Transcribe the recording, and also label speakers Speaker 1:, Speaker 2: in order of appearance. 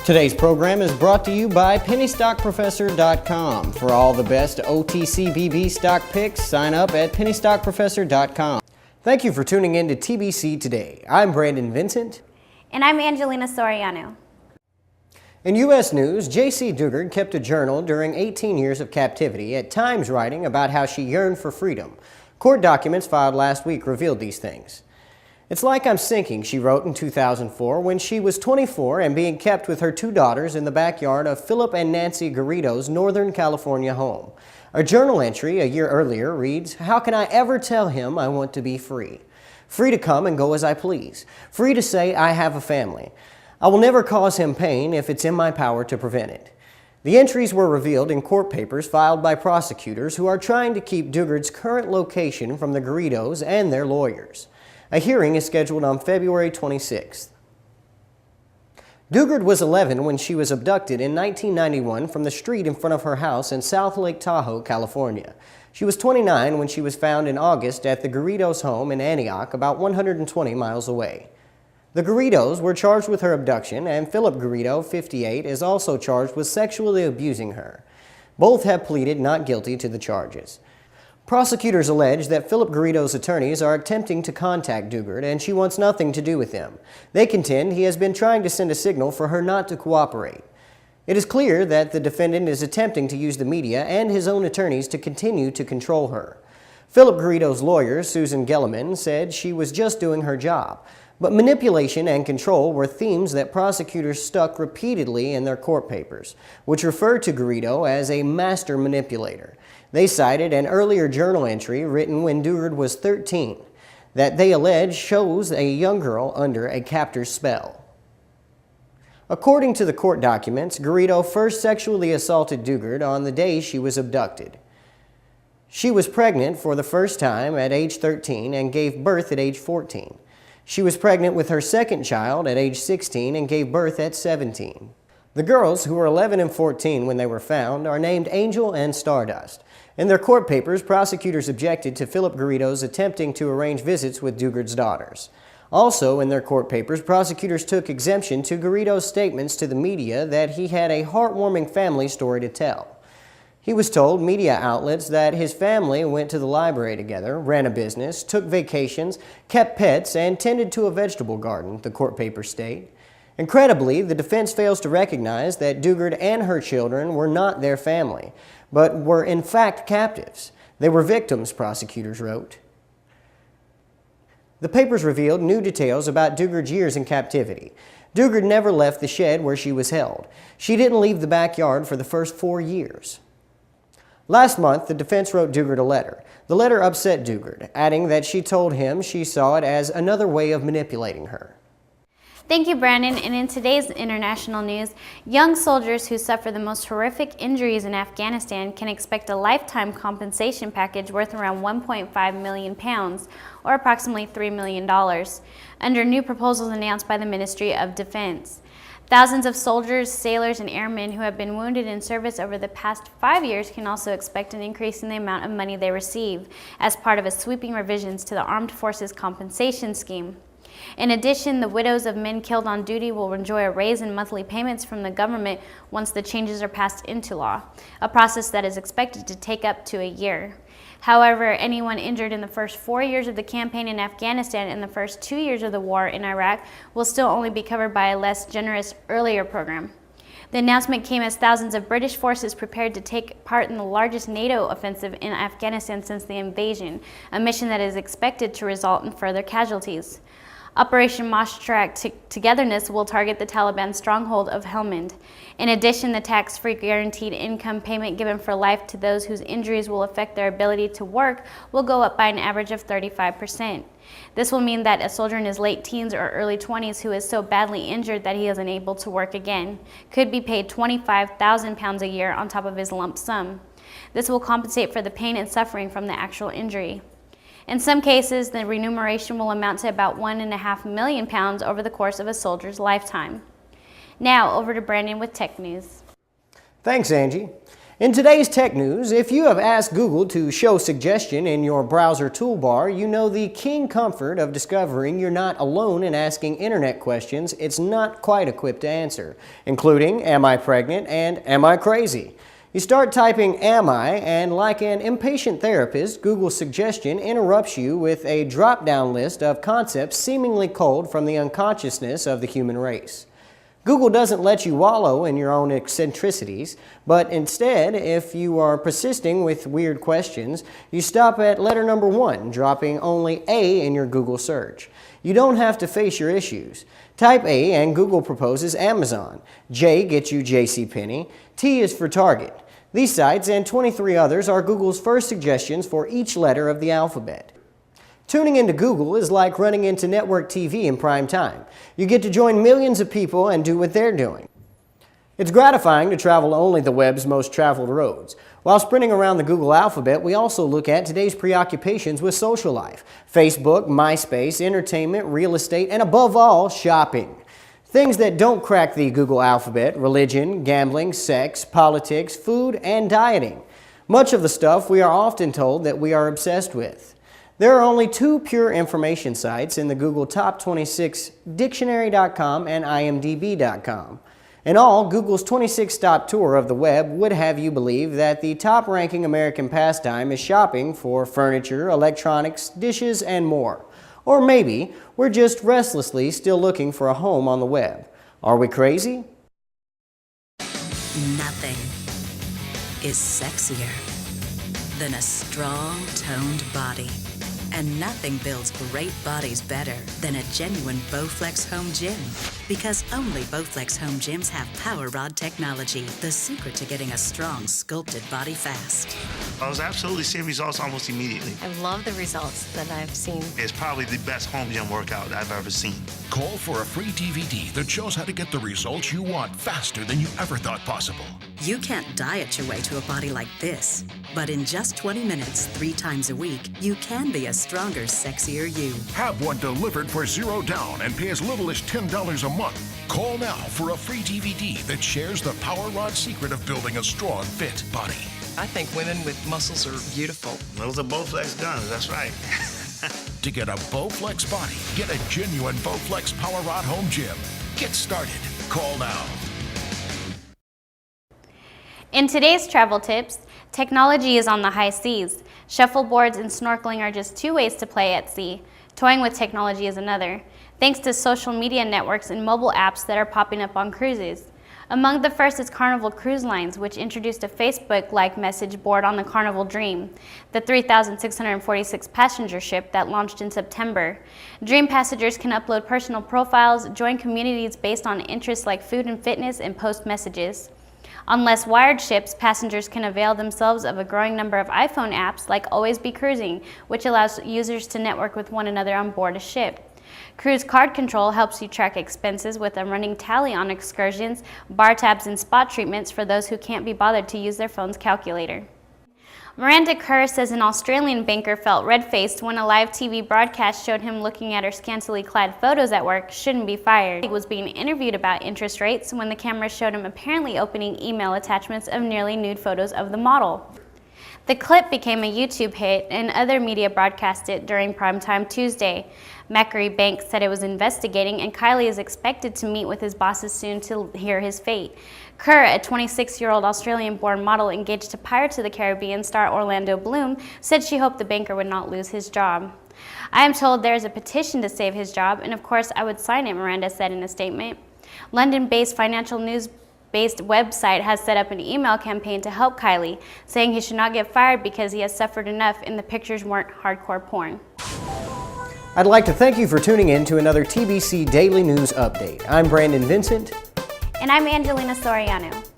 Speaker 1: Today's program is brought to you by PennyStockProfessor.com. For all the best OTCBB stock picks, sign up at PennyStockProfessor.com. Thank you for tuning in to TBC Today. I'm Brandon Vincent.
Speaker 2: And I'm Angelina Soriano.
Speaker 1: In U.S. news, J.C. Dugard kept a journal during 18 years of captivity, at times writing about how she yearned for freedom. Court documents filed last week revealed these things. "It's like I'm sinking," she wrote in 2004 when she was 24 and being kept with her two daughters in the backyard of Philip and Nancy Garrido's Northern California home. A journal entry a year earlier reads, "How can I ever tell him I want to be free? Free to come and go as I please. Free to say I have a family. I will never cause him pain if it's in my power to prevent it." The entries were revealed in court papers filed by prosecutors who are trying to keep Dugard's current location from the Garridos and their lawyers. A hearing is scheduled on February 26th. Dugard was 11 when she was abducted in 1991 from the street in front of her house in South Lake Tahoe, California. She was 29 when she was found in August at the Garridos' home in Antioch, about 120 miles away. The Garridos were charged with her abduction, and Philip Garrido, 58, is also charged with sexually abusing her. Both have pleaded not guilty to the charges. Prosecutors allege that Philip Garrido's attorneys are attempting to contact Dugard, and she wants nothing to do with him. They contend he has been trying to send a signal for her not to cooperate. It is clear that the defendant is attempting to use the media and his own attorneys to continue to control her. Philip Garrido's lawyer, Susan Gelliman, said she was just doing her job. But manipulation and control were themes that prosecutors stuck repeatedly in their court papers, which referred to Garrido as a master manipulator. They cited an earlier journal entry written when Dugard was 13 that they allege shows a young girl under a captor's spell. According to the court documents, Garrido first sexually assaulted Dugard on the day she was abducted. She was pregnant for the first time at age 13 and gave birth at age 14. She was pregnant with her second child at age 16 and gave birth at 17. The girls, who were 11 and 14 when they were found, are named Angel and Stardust. In their court papers, prosecutors objected to Philip Garrido's attempting to arrange visits with Dugard's daughters. Also, in their court papers, prosecutors took exemption to Garrido's statements to the media that he had a heartwarming family story to tell. He was told media outlets that his family went to the library together, ran a business, took vacations, kept pets, and tended to a vegetable garden, the court papers state. Incredibly, the defense fails to recognize that Dugard and her children were not their family, but were in fact captives. They were victims, prosecutors wrote. The papers revealed new details about Dugard's years in captivity. Dugard never left the shed where she was held. She didn't leave the backyard for the first 4 years. Last month, the defense wrote Dugard a letter. The letter upset Dugard, adding that she told him she saw it as another way of manipulating her.
Speaker 2: Thank you, Brandon. And in today's international news, young soldiers who suffer the most horrific injuries in Afghanistan can expect a lifetime compensation package worth around 1.5 million pounds, or approximately $3 million, under new proposals announced by the Ministry of Defense. Thousands of soldiers, sailors, and airmen who have been wounded in service over the past 5 years can also expect an increase in the amount of money they receive as part of a sweeping revisions to the Armed Forces Compensation Scheme. In addition, the widows of men killed on duty will enjoy a raise in monthly payments from the government once the changes are passed into law, a process that is expected to take up to a year. However, anyone injured in the first 4 years of the campaign in Afghanistan and the first 2 years of the war in Iraq will still only be covered by a less generous earlier program. The announcement came as thousands of British forces prepared to take part in the largest NATO offensive in Afghanistan since the invasion, a mission that is expected to result in further casualties. Operation Moshtrak Togetherness will target the Taliban stronghold of Helmand. In addition, the tax-free guaranteed income payment given for life to those whose injuries will affect their ability to work will go up by an average of 35%. This will mean that a soldier in his late teens or early 20s who is so badly injured that he is unable to work again could be paid £25,000 a year on top of his lump sum. This will compensate for the pain and suffering from the actual injury. In some cases, the remuneration will amount to about £1.5 million over the course of a soldier's lifetime. Now, over to Brandon with Tech News.
Speaker 1: Thanks, Angie. In today's tech news, if you have asked Google to show suggestion in your browser toolbar, you know the keen comfort of discovering you're not alone in asking internet questions it's not quite equipped to answer, including am I pregnant and am I crazy? You start typing am I, and like an impatient therapist, Google's suggestion interrupts you with a drop-down list of concepts seemingly culled from the unconsciousness of the human race. Google doesn't let you wallow in your own eccentricities, but instead, if you are persisting with weird questions, you stop at letter number 1, dropping only A in your Google search. You don't have to face your issues. Type A and Google proposes Amazon. J gets you JCPenney. T is for Target. These sites and 23 others are Google's first suggestions for each letter of the alphabet. Tuning into Google is like running into network TV in prime time. You get to join millions of people and do what they're doing. It's gratifying to travel only the web's most traveled roads. While sprinting around the Google alphabet, we also look at today's preoccupations with social life: Facebook, MySpace, entertainment, real estate, and above all, shopping. Things that don't crack the Google alphabet: religion, gambling, sex, politics, food, and dieting. Much of the stuff we are often told that we are obsessed with. There are only 2 pure information sites in the Google Top 26, Dictionary.com and IMDb.com. In all, Google's 26-stop tour of the web would have you believe that the top-ranking American pastime is shopping for furniture, electronics, dishes, and more. Or maybe we're just restlessly still looking for a home on the web. Are we crazy?
Speaker 3: Nothing is sexier than a strong, toned body. And nothing builds great bodies better than a genuine Bowflex home gym. Because only Bowflex home gyms have Power Rod technology, the secret to getting a strong, sculpted body fast.
Speaker 4: I was absolutely seeing results almost immediately.
Speaker 5: I love the results that I've seen.
Speaker 4: It's probably the best home gym workout I've ever seen.
Speaker 6: Call for a free DVD that shows how to get the results you want faster than you ever thought possible.
Speaker 3: You can't diet your way to a body like this, but in just 20 minutes, 3 times a week, you can be a stronger, sexier you.
Speaker 6: Have one delivered for $0 down and pay as little as $10 a month. Call now for a free DVD that shares the Power Rod secret of building a strong, fit body.
Speaker 7: I think women with muscles are beautiful.
Speaker 4: Those are Bowflex guns, that's right.
Speaker 6: To get a Bowflex body, get a genuine Bowflex Power Rod home gym. Get started. Call now.
Speaker 2: In today's travel tips, technology is on the high seas. Shuffleboards and snorkeling are just 2 ways to play at sea. Toying with technology is another, thanks to social media networks and mobile apps that are popping up on cruises. Among the first is Carnival Cruise Lines, which introduced a Facebook-like message board on the Carnival Dream, the 3,646 passenger ship that launched in September. Dream passengers can upload personal profiles, join communities based on interests like food and fitness, and post messages. On less wired ships, passengers can avail themselves of a growing number of iPhone apps like Always Be Cruising, which allows users to network with one another on board a ship. Cruise Card Control helps you track expenses with a running tally on excursions, bar tabs, and spot treatments for those who can't be bothered to use their phone's calculator. Miranda Kerr says an Australian banker felt red-faced when a live TV broadcast showed him looking at her scantily clad photos at work shouldn't be fired. He was being interviewed about interest rates when the camera showed him apparently opening email attachments of nearly nude photos of the model. The clip became a YouTube hit, and other media broadcast it during primetime Tuesday. Macquarie Bank said it was investigating, and Kylie is expected to meet with his bosses soon to hear his fate. Kerr, a 26-year-old Australian-born model engaged to Pirates of the Caribbean star Orlando Bloom, said she hoped the banker would not lose his job. "I am told there is a petition to save his job, and of course I would sign it," Miranda said in a statement. London-based financial news-based website has set up an email campaign to help Kylie, saying he should not get fired because he has suffered enough and the pictures weren't hardcore porn.
Speaker 1: I'd like to thank you for tuning in to another TBC Daily News Update. I'm Brandon Vincent.
Speaker 2: And I'm Angelina Soriano.